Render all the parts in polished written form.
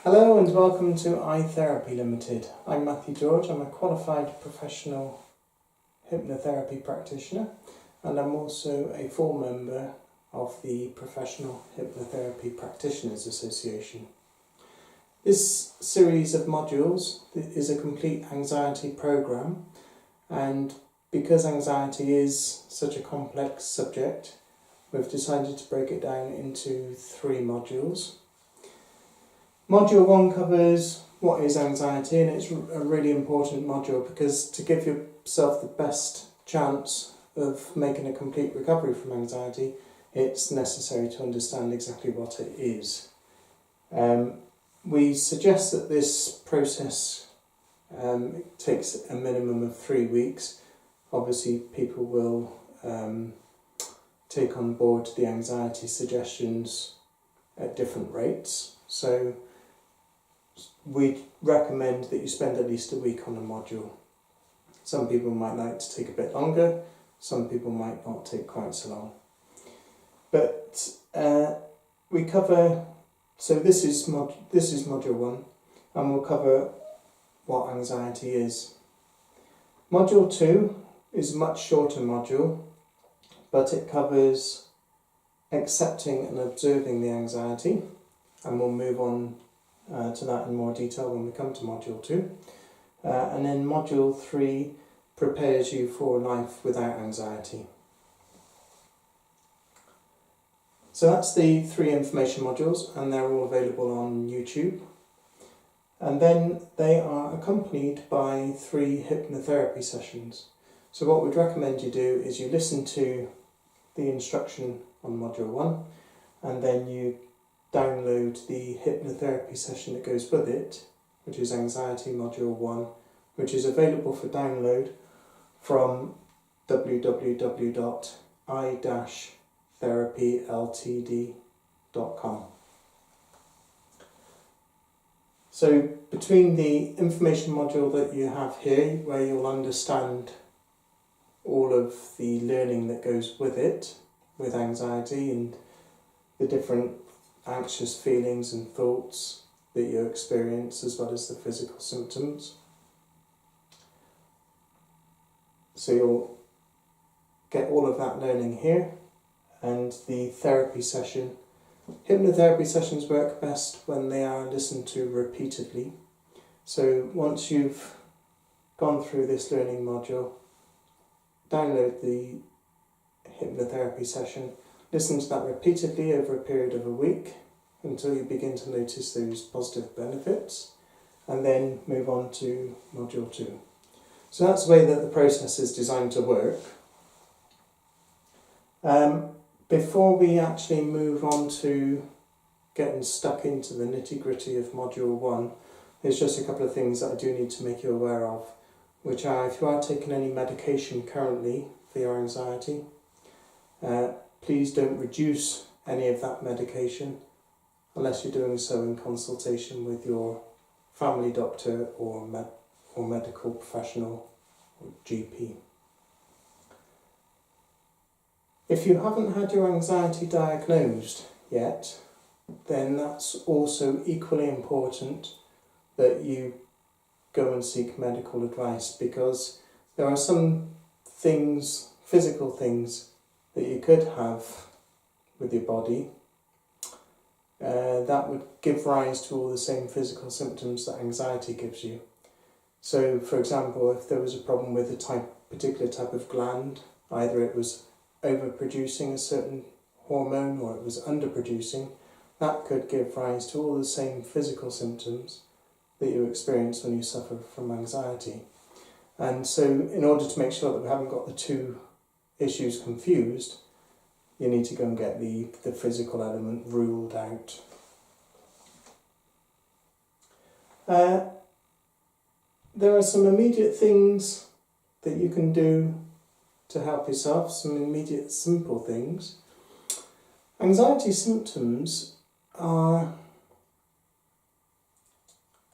Hello and welcome to iTherapy Limited. I'm Matthew George. I'm a qualified professional hypnotherapy practitioner and I'm also a full member of the Professional Hypnotherapy Practitioners Association. This series of modules is a complete anxiety program, and because anxiety is such a complex subject, we've decided to break it down into 3 modules. Module 1 covers what is anxiety, and it's a really important module because to give yourself the best chance of making a complete recovery from anxiety, it's necessary to understand exactly what it is. We suggest that this process takes a minimum of 3 weeks. Obviously, people will take on board the anxiety suggestions at different rates. So we recommend that you spend at least a week on a module. Some people might like to take a bit longer, some people might not take quite so long. But we cover, so this is module 1, and we'll cover what anxiety is. Module 2 is a much shorter module, but it covers accepting and observing the anxiety, and we'll move on to that in more detail when we come to module 2. And then module 3 prepares you for life without anxiety. So that's the 3 information modules, and they're all available on YouTube. And then they are accompanied by 3 hypnotherapy sessions. So what we'd recommend you do is you listen to the instruction on module 1, and then you download the hypnotherapy session that goes with it, which is Anxiety Module 1, which is available for download from www.i-therapyltd.com. So between the information module that you have here, where you'll understand all of the learning that goes with it, with anxiety and the different anxious feelings and thoughts that you experience, as well as the physical symptoms. So you'll get all of that learning here, and the therapy session. Hypnotherapy sessions work best when they are listened to repeatedly. So once you've gone through this learning module, download the hypnotherapy session, listen to that repeatedly over a period of a week until you begin to notice those positive benefits, and then move on to module 2. So that's the way that the process is designed to work. Before we actually move on to getting stuck into the nitty-gritty of module 1, there's just a couple of things that I do need to make you aware of, which are, if you are taking any medication currently for your anxiety, please don't reduce any of that medication unless you're doing so in consultation with your family doctor or medical professional or GP. If you haven't had your anxiety diagnosed yet, then that's also equally important that you go and seek medical advice, because there are some things, physical things, that you could have with your body that would give rise to all the same physical symptoms that anxiety gives you. So, for example, if there was a problem with a particular type of gland, either it was overproducing a certain hormone or it was underproducing, that could give rise to all the same physical symptoms that you experience when you suffer from anxiety. And so, in order to make sure that we haven't got the 2 issues confused, you need to go and get the physical element ruled out. There are some immediate things that you can do to help yourself, some immediate simple things. Anxiety symptoms are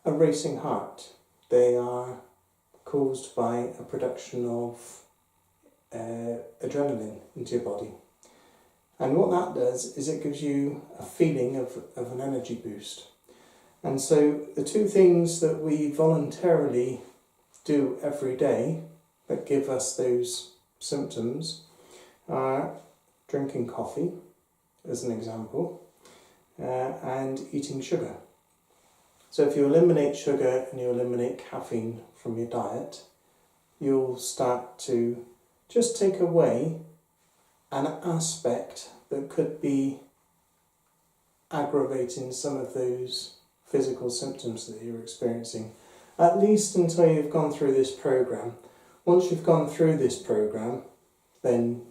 a racing heart. They are caused by a production of adrenaline into your body. And what that does is it gives you a feeling of an energy boost. And so the two things that we voluntarily do every day that give us those symptoms are drinking coffee, as an example, and eating sugar. So if you eliminate sugar and you eliminate caffeine from your diet, you'll start to just take away an aspect that could be aggravating some of those physical symptoms that you're experiencing, at least until you've gone through this program. Once you've gone through this program, then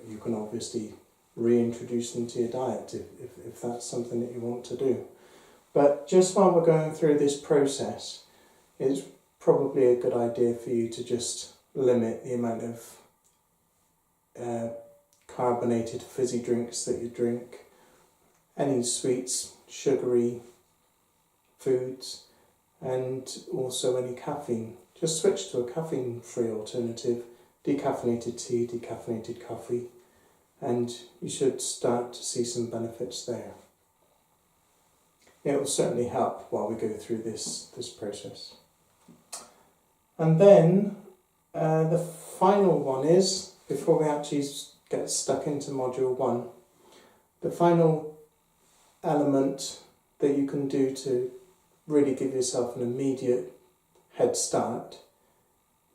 you can obviously reintroduce them to your diet if that's something that you want to do. But just while we're going through this process, it's probably a good idea for you to just limit the amount of carbonated fizzy drinks that you drink, any sweets, sugary foods, and also any caffeine. Just switch to a caffeine-free alternative, decaffeinated tea, decaffeinated coffee, and you should start to see some benefits there. It will certainly help while we go through this process. And then the final one is, before we actually get stuck into Module 1, the final element that you can do to really give yourself an immediate head start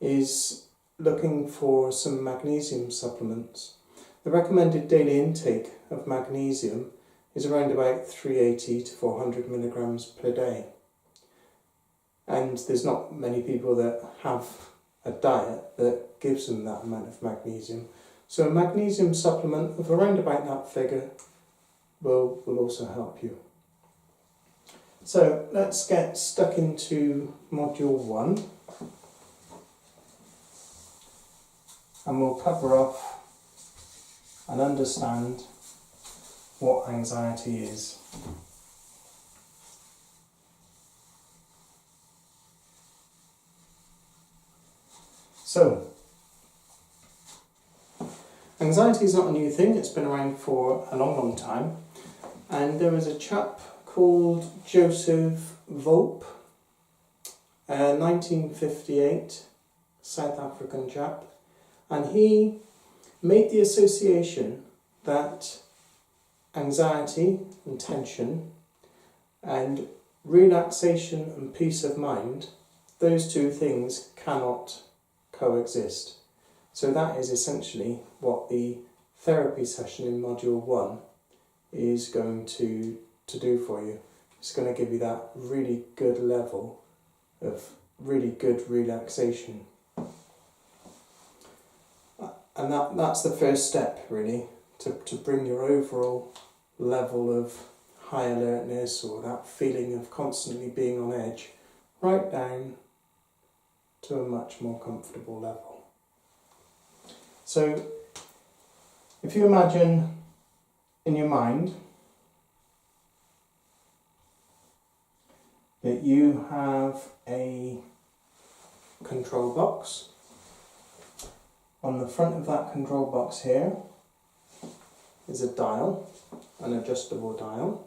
is looking for some magnesium supplements. The recommended daily intake of magnesium is around about 380 to 400 milligrams per day. And there's not many people that have a diet that gives them that amount of magnesium. So a magnesium supplement of around about that figure will also help you. So let's get stuck into Module 1. And we'll cover off and understand what anxiety is. So, anxiety is not a new thing, it's been around for a long time. And there was a chap called Joseph Volpe, 1958, South African chap, and he made the association that anxiety and tension and relaxation and peace of mind, those two things cannot coexist. So that is essentially what the therapy session in Module 1 is going to do for you. It's going to give you that really good level of really good relaxation. And that's the first step, really, to bring your overall level of high alertness or that feeling of constantly being on edge right down to a much more comfortable level. So, if you imagine in your mind that you have a control box. On the front of that control box here is a dial, an adjustable dial,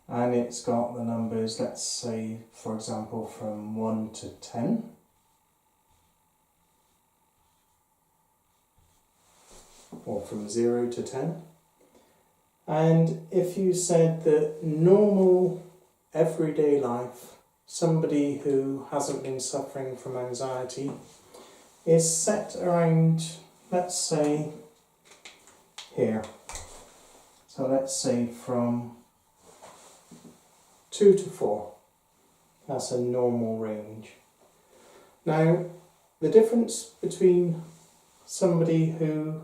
and it's got the numbers, let's say, for example, from 1 to 10. Or from 0 to 10. And if you said that normal, everyday life, somebody who hasn't been suffering from anxiety, is set around, let's say, here. So let's say from 2 to 4. That's a normal range. Now, the difference between somebody who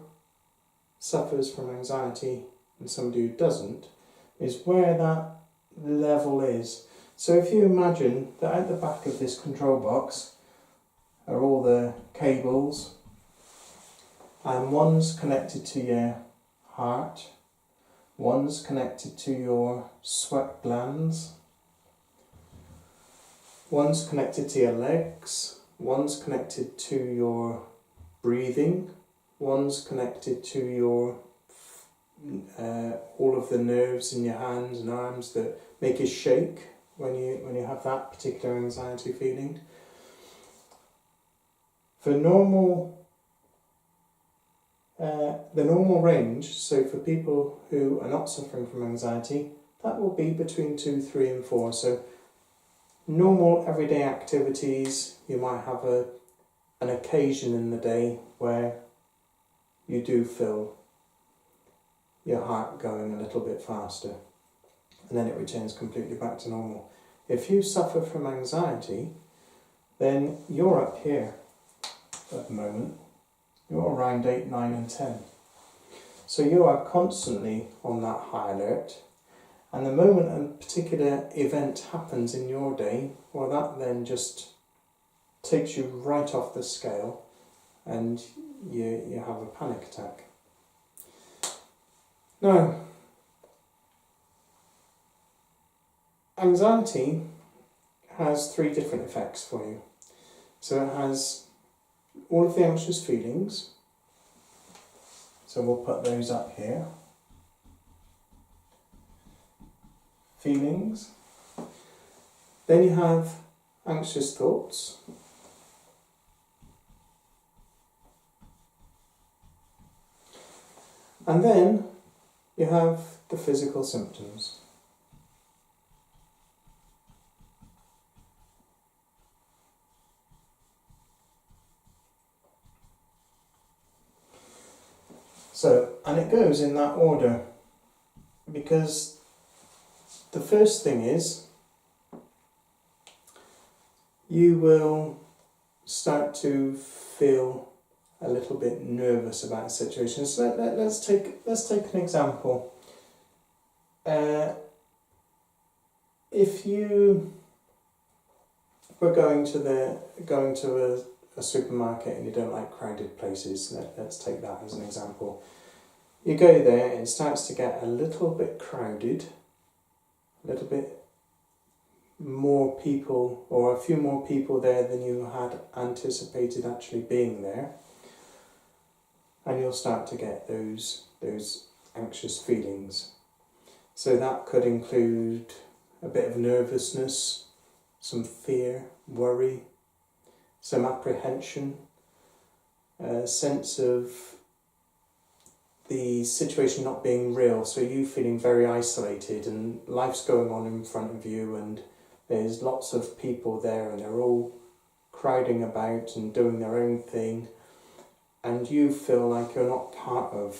suffers from anxiety and somebody who doesn't is where that level is. So if you imagine that at the back of this control box are all the cables, and one's connected to your heart, one's connected to your sweat glands, one's connected to your legs, one's connected to your breathing, one's connected to your all of the nerves in your hands and arms that make you shake when you have that particular anxiety feeling. For the normal range, so for people who are not suffering from anxiety, that will be between 2, 3 and 4. So normal everyday activities, you might have an occasion in the day where you do feel your heart going a little bit faster, and then it returns completely back to normal. If you suffer from anxiety, then you're up here at the moment. You're around 8, 9 and 10. So you are constantly on that high alert, and the moment a particular event happens in your day, well, that then just takes you right off the scale and you have a panic attack. Now, anxiety has 3 different effects for you. So it has all of the anxious feelings, so we'll put those up here. Feelings. Then you have anxious thoughts. And then you have the physical symptoms. So, and it goes in that order, because the first thing is you will start to feel a little bit nervous about a situation. So let's take an example. If you were going to a supermarket and you don't like crowded places, let's take that as an example. You go there and it starts to get a little bit crowded, a little bit more people, or a few more people there than you had anticipated actually being there, and you'll start to get those anxious feelings. So that could include a bit of nervousness, some fear, worry, some apprehension, a sense of the situation not being real, so you feeling very isolated and life's going on in front of you and there's lots of people there and they're all crowding about and doing their own thing, and you feel like you're not part of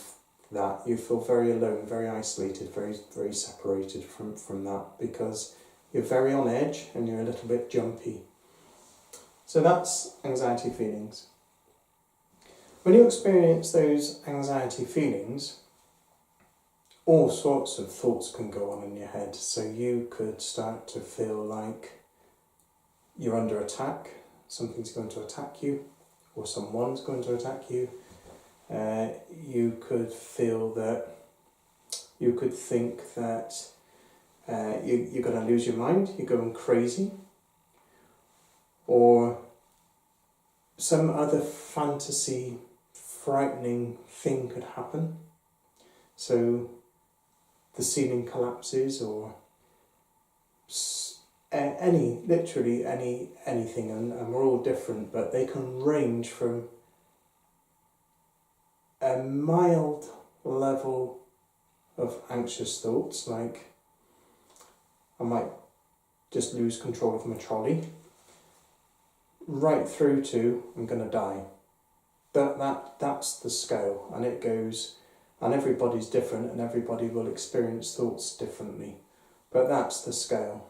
that. You feel very alone, very isolated, very, very separated from that, because you're very on edge and you're a little bit jumpy. So that's anxiety feelings. When you experience those anxiety feelings, all sorts of thoughts can go on in your head. So you could start to feel like you're under attack, something's going to attack you, or someone's going to attack you. You could feel that, you could think that you're going to lose your mind, you're going crazy, or some other fantasy, frightening thing could happen. So the ceiling collapses, or literally anything, and we're all different, but they can range from a mild level of anxious thoughts, like I might just lose control of my trolley, right through to I'm going to die. That's the scale, and it goes, and everybody's different and everybody will experience thoughts differently, but that's the scale.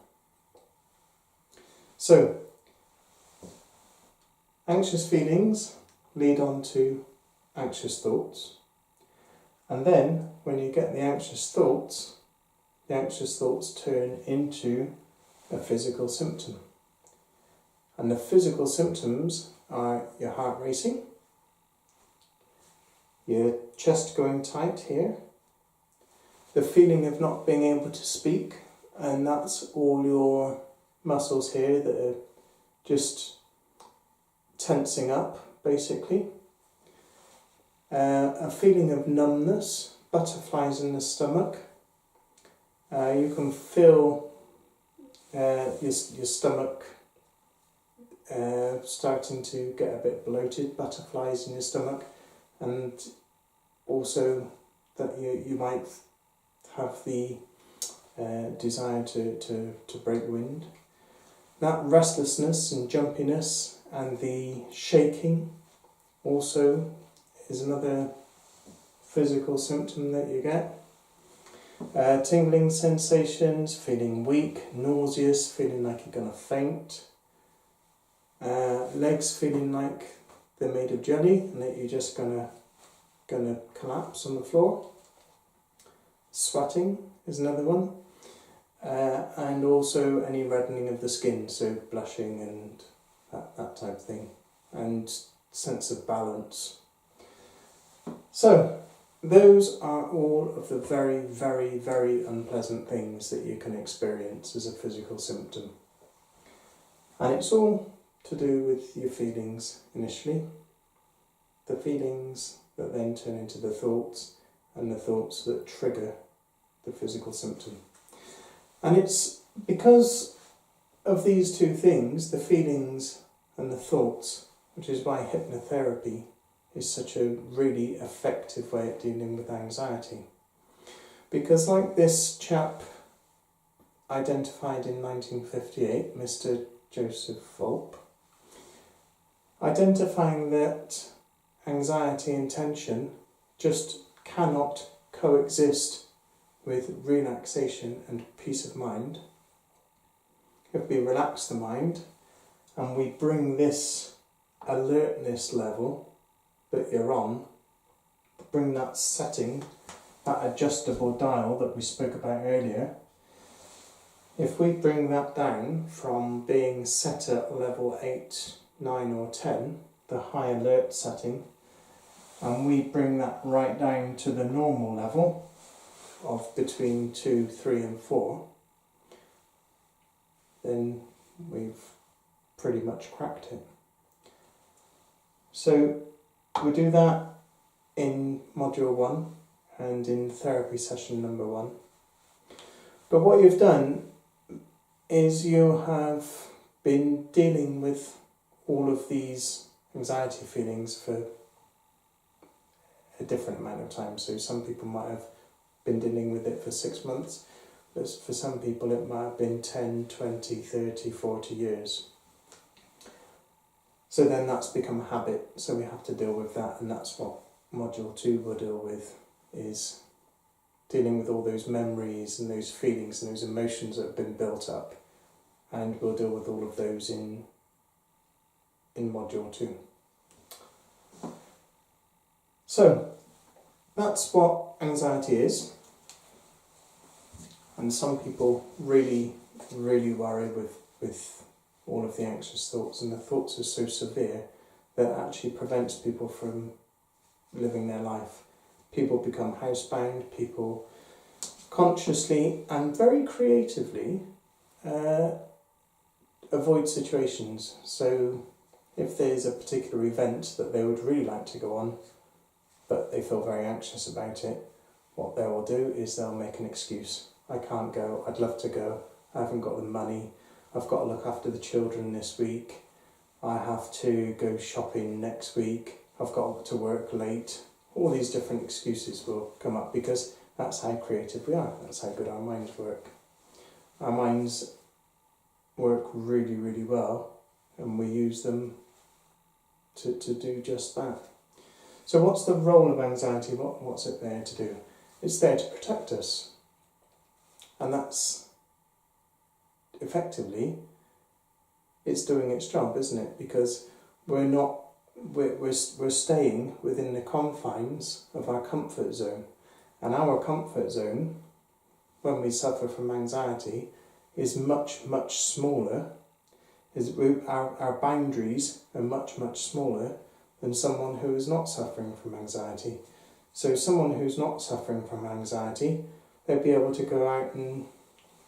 So anxious feelings lead on to anxious thoughts, and then when you get the anxious thoughts turn into a physical symptom. And the physical symptoms are your heart racing, your chest going tight here, the feeling of not being able to speak, and that's all your muscles here that are just tensing up, basically. A feeling of numbness, butterflies in the stomach. You can feel your stomach starting to get a bit bloated, butterflies in your stomach, and also that you might have the desire to break wind. That restlessness and jumpiness and the shaking also is another physical symptom that you get. Tingling sensations, feeling weak, nauseous, feeling like you're going to faint. Legs feeling like they're made of jelly and that you're just gonna collapse on the floor. Sweating is another one. And also any reddening of the skin, so blushing and that type of thing. And sense of balance. So, those are all of the very, very, very unpleasant things that you can experience as a physical symptom. And it's all to do with your feelings initially. The feelings that then turn into the thoughts, and the thoughts that trigger the physical symptom. And it's because of these two things, the feelings and the thoughts, which is why hypnotherapy is such a really effective way of dealing with anxiety. Because like this chap identified in 1958, Mr. Joseph Volpe, identifying that anxiety and tension just cannot coexist with relaxation and peace of mind. If we relax the mind and we bring this alertness level that you're on, bring that setting, that adjustable dial that we spoke about earlier, if we bring that down from being set at level 8, 9 or 10, the high alert setting, and we bring that right down to the normal level of between 2, 3 and 4, then we've pretty much cracked it. So we do that in module 1 and in therapy session number 1. But what you've done is you have been dealing with all of these anxiety feelings for a different amount of time. So some people might have been dealing with it for 6 months, but for some people it might have been 10, 20, 30, 40 years. So then that's become a habit, so we have to deal with that, and that's what module 2 will deal with, is dealing with all those memories and those feelings and those emotions that have been built up, and we'll deal with all of those in module 2. So, that's what anxiety is, and some people really, really worry with all of the anxious thoughts, and the thoughts are so severe that it actually prevents people from living their life. People become housebound, people consciously and very creatively avoid situations. So if there's a particular event that they would really like to go on, but they feel very anxious about it, what they will do is they'll make an excuse. I can't go, I'd love to go, I haven't got the money, I've got to look after the children this week, I have to go shopping next week, I've got to work late. All these different excuses will come up because that's how creative we are, that's how good our minds work. Our minds work really, really well, and we use them to do just that. So what's the role of anxiety? What's it there to do? It's there to protect us. And that's effectively, it's doing its job, isn't it? Because we're staying within the confines of our comfort zone. And our comfort zone, when we suffer from anxiety, is much, much smaller. Our boundaries are much, much smaller than someone who is not suffering from anxiety. So someone who's not suffering from anxiety, they'd be able to go out and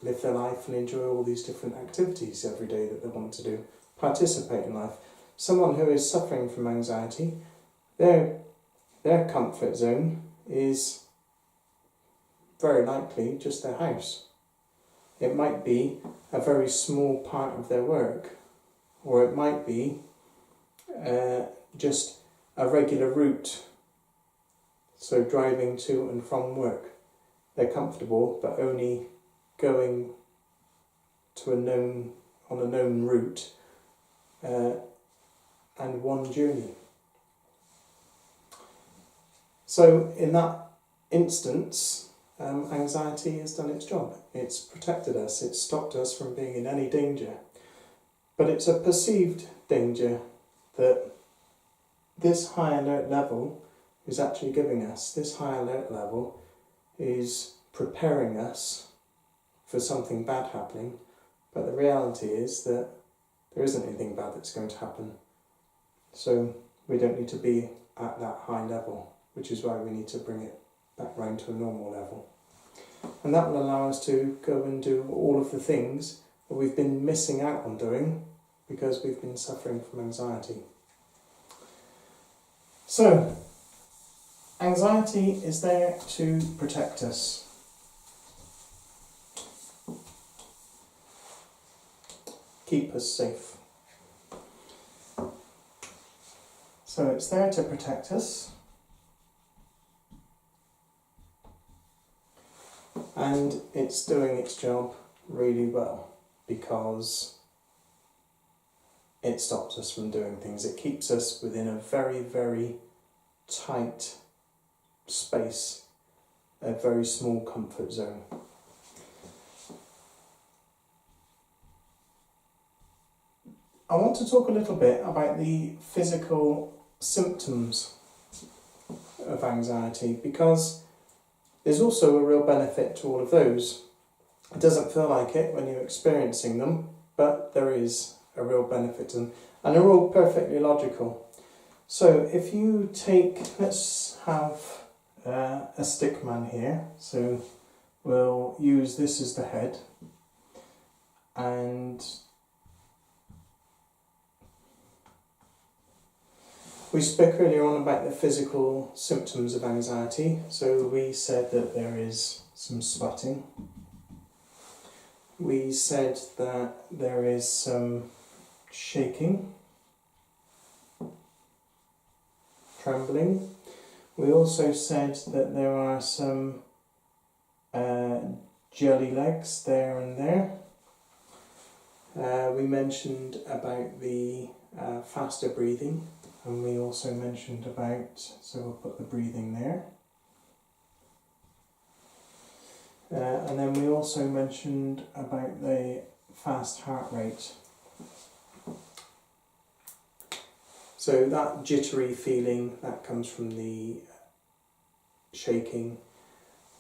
live their life and enjoy all these different activities every day that they want to do, participate in life. Someone who is suffering from anxiety, their comfort zone is very likely just their house. It might be a very small part of their work, or it might be just a regular route, so driving to and from work. They're comfortable, but only going to on a known route and one journey. So in that instance, anxiety has done its job. It's protected us, it's stopped us from being in any danger. But it's a perceived danger that this high alert level is actually giving us. This high alert level is preparing us for something bad happening, but the reality is that there isn't anything bad that's going to happen. So we don't need to be at that high level, which is why we need to bring it back round to a normal level. And that will allow us to go and do all of the things that we've been missing out on doing because we've been suffering from anxiety. So, anxiety is there to protect us. Keep us safe. So it's there to protect us. And it's doing its job really well because it stops us from doing things. It keeps us within a very, very tight space, a very small comfort zone. I want to talk a little bit about the physical symptoms of anxiety because there's also a real benefit to all of those. It doesn't feel like it when you're experiencing them, but there is a real benefit to them, and they're all perfectly logical. So if you take, let's have a stick man here, so we'll use this as the head, and we spoke earlier on about the physical symptoms of anxiety. So we said that there is some sweating. We said that there is some shaking, trembling. We also said that there are some jelly legs there and there. We mentioned about the faster breathing. And we also mentioned about, so we'll put the breathing there. And then we also mentioned about the fast heart rate. So that jittery feeling, that comes from the shaking.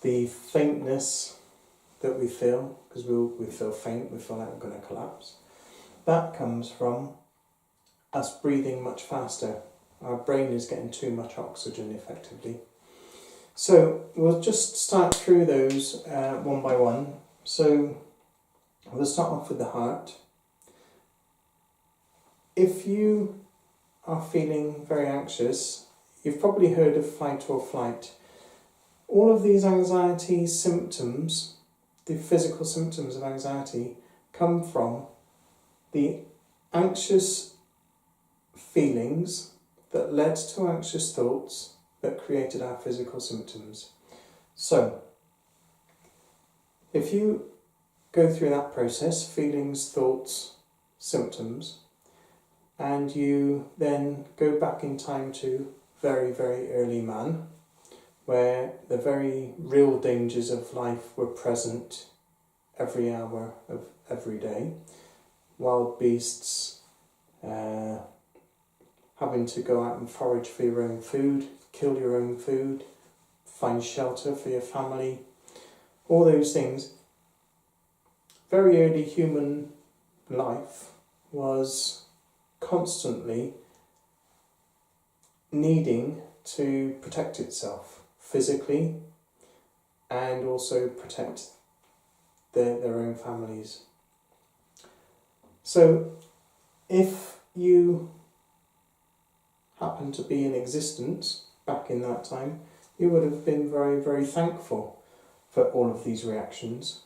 The faintness that we feel, because we feel faint, we feel like we're going to collapse. That comes from us breathing much faster. Our brain is getting too much oxygen effectively. So we'll just start through those one by one. So we'll start off with the heart. If you are feeling very anxious, you've probably heard of fight or flight. All of these anxiety symptoms, the physical symptoms of anxiety, come from the anxious feelings that led to anxious thoughts that created our physical symptoms. So, if you go through that process, feelings, thoughts, symptoms, and you then go back in time to very, very early man, where the very real dangers of life were present every hour of every day, wild beasts, having to go out and forage for your own food, kill your own food, find shelter for your family, all those things. Very early human life was constantly needing to protect itself physically and also protect their own families. So if you happen to be in existence back in that time, you would have been very, very thankful for all of these reactions.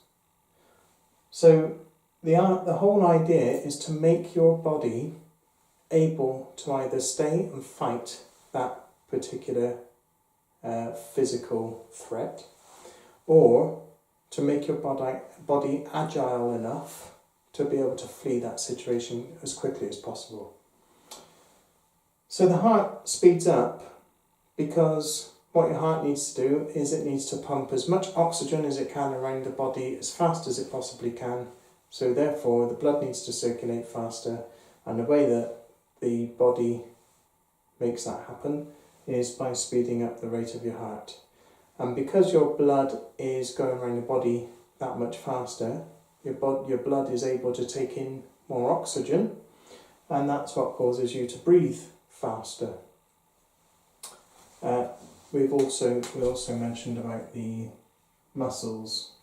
So the whole idea is to make your body able to either stay and fight that particular physical threat, or to make your body agile enough to be able to flee that situation as quickly as possible. So the heart speeds up because what your heart needs to do is it needs to pump as much oxygen as it can around the body as fast as it possibly can. So therefore the blood needs to circulate faster, and the way that the body makes that happen is by speeding up the rate of your heart. And because your blood is going around the body that much faster, your blood is able to take in more oxygen, and that's what causes you to breathe faster. We also mentioned about the muscles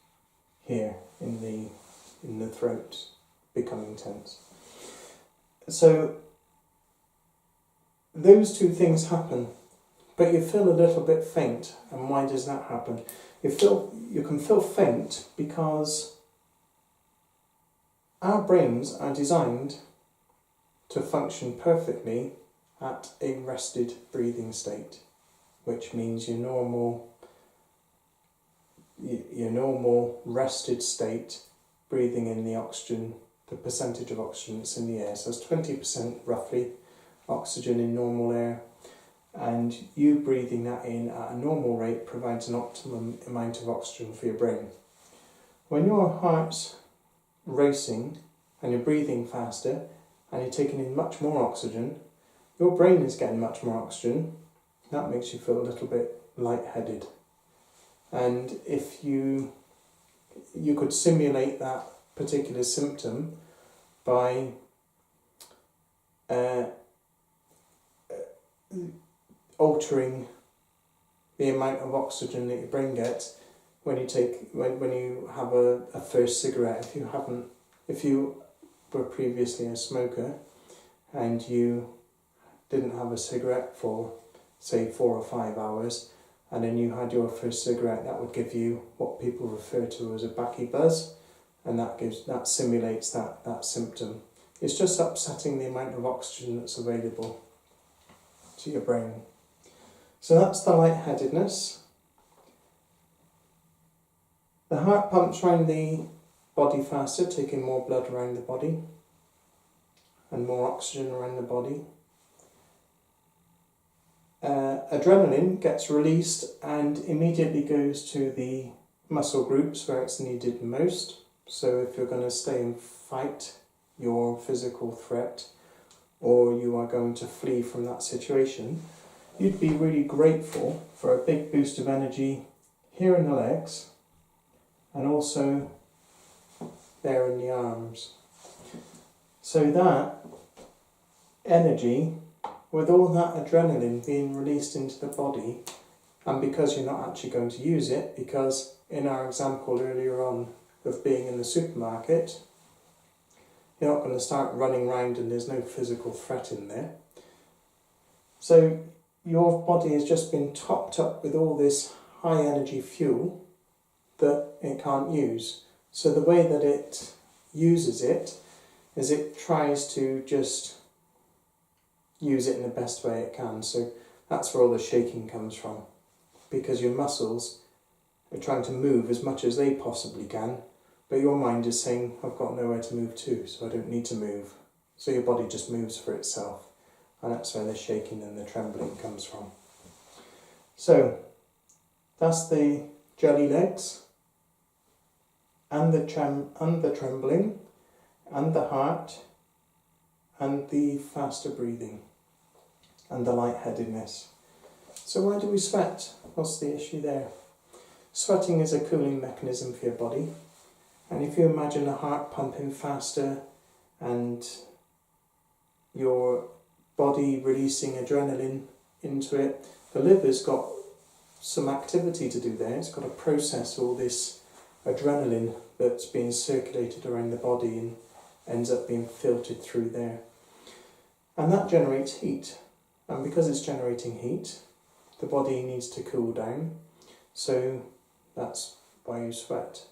here in the throat becoming tense. So those two things happen, but you feel a little bit faint. And why does that happen? You can feel faint because our brains are designed to function perfectly at a rested breathing state, which means your normal rested state, breathing in the oxygen, the percentage of oxygen that's in the air. So it's 20% roughly oxygen in normal air, and you breathing that in at a normal rate provides an optimum amount of oxygen for your brain. When your heart's racing and you're breathing faster and you're taking in much more oxygen, your brain is getting much more oxygen. That makes you feel a little bit lightheaded. And if you could simulate that particular symptom by altering the amount of oxygen that your brain gets when you have a first cigarette. If you were previously a smoker and you didn't have a cigarette for say 4 or 5 hours, and then you had your first cigarette, that would give you what people refer to as a backy buzz, and that simulates that symptom. It's just upsetting the amount of oxygen that's available to your brain. So that's the lightheadedness. The heart pumps around the body faster, taking more blood around the body and more oxygen around the body. Adrenaline gets released and immediately goes to the muscle groups where it's needed most. So if you're going to stay and fight your physical threat, or you are going to flee from that situation, you'd be really grateful for a big boost of energy here in the legs and also there in the arms. So that energy, with all that adrenaline being released into the body, and because you're not actually going to use it, because in our example earlier on of being in the supermarket, you're not going to start running around and there's no physical threat in there. So your body has just been topped up with all this high energy fuel that it can't use. So the way that it uses it is it tries to just use it in the best way it can. So that's where all the shaking comes from, because your muscles are trying to move as much as they possibly can, but your mind is saying, I've got nowhere to move to, so I don't need to move. So your body just moves for itself, and that's where the shaking and the trembling comes from. So that's the jelly legs, and the trembling, and the heart, and the faster breathing, and the lightheadedness. So why do we sweat? What's the issue there? Sweating is a cooling mechanism for your body. And if you imagine a heart pumping faster and your body releasing adrenaline into it, the liver's got some activity to do there. It's got to process all this adrenaline that's being circulated around the body and ends up being filtered through there. And that generates heat. And because it's generating heat, the body needs to cool down. So that's why you sweat.